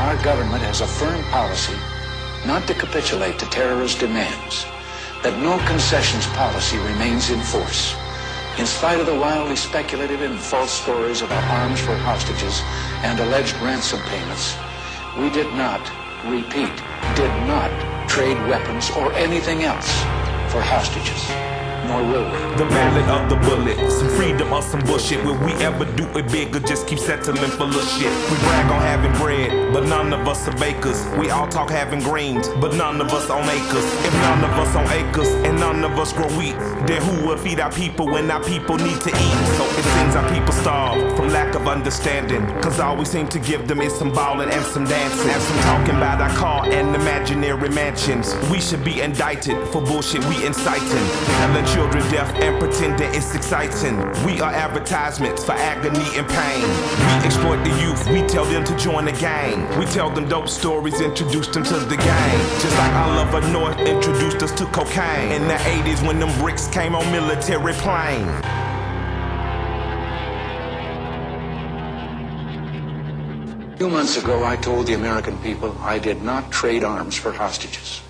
our government has a firm policy not to capitulate to terrorist demands, that no concessions policy remains in force. In spite of the wildly speculative and false stories about arms for hostages and alleged ransom payments, we did not, repeat, did not trade weapons or anything else for hostages. Nor will we. The ballad of the bullet, some freedom or some bullshit. Will we ever do it big or just keep settling for little shit? We brag on having bread, but none of us are bakers. We all talk having greens, but none of us own acres. If none of us own acres and none of us grow wheat, then who will feed our people when our people need to eat? So it seems our people starve from lack of understanding, cause all we seem to give them is some ballin' and some dancing and some talking about our car and imaginary mansions. We should be indicted for bullshit we inciting, telling children deaf and pretending it's exciting. We are advertisements for agony and pain. We exploit the youth, we tell them to join the gang. We tell them dope stories, introduce them to the game. Just like Oliver North introduced us to cocaine in the 80s when them bricks came on military plane. A few months ago, I told the American people I did not trade arms for hostages.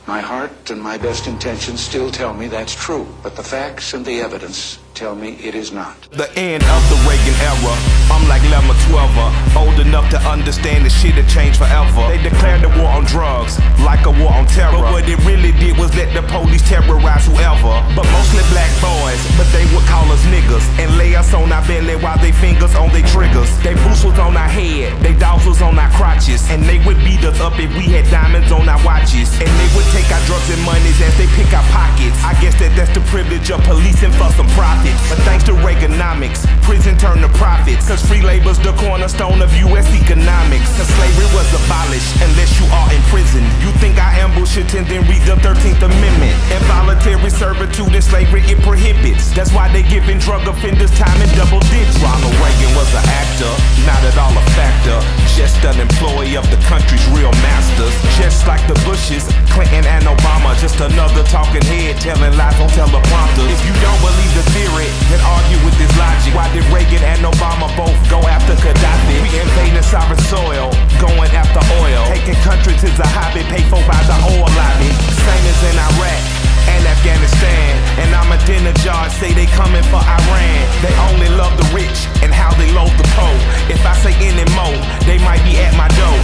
My heart and my best intentions still tell me that's true, but the facts and the evidence tell me it is not. The end of the Reagan era, I'm like Lemma 12er, old enough to understand the shit had changed forever. They declared the war on drugs, like a war on terror, but what it really did was let the police terrorize whoever. But mostly black boys, but they would call us niggas, and lay us on our belly while they fingers on their triggers. They boots was on our head, they dogs was on our crotches, and they would beat us up if we had diamonds on our watches. And they would take our drugs and monies as they pick our pockets. I guess that's the privilege of policing for some profit. But thanks to Reaganomics, prison turned to profits, cause free labor's the cornerstone of US economics. Cause slavery was abolished unless you are in prison. You think I ambush it and then read the 13th Amendment. Involuntary servitude and slavery it prohibits. That's why they giving drug offenders time in double digits. Ronald Reagan was an actor, not at all a factor, just an employee of the country's real masters. Just like the Bushes, Clinton and Obama, just another talking head telling lies on teleprompters. If you don't believe the theory, then argue with this logic. Why did Reagan and Obama both go after Gaddafi? We invading sovereign soil, going after oil. Taking countries is a hobby paid for by the oil lobby. Same as in Iraq and Afghanistan. And Ahmadinejad say they coming for Iran. They only love the rich and how they load the poor. If I say any more, they might be at my door.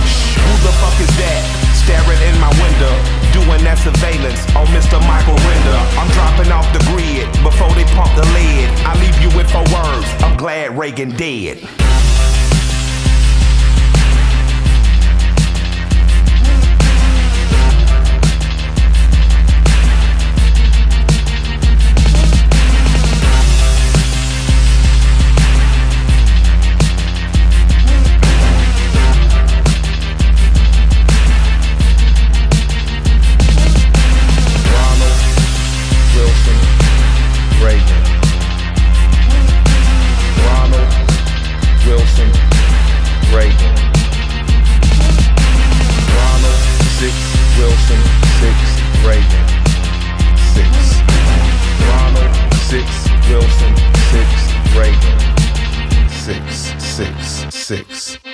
Who the fuck is that? Staring in my window, doing that surveillance on Mr. Michael Render. I'm dropping off the grid before they pump the lead. I leave you with 4 words, I'm glad Reagan dead. Reagan. Ronald 6, Wilson 6, Reagan 6. Ronald 6, Wilson 6, Reagan 6, 6, 6.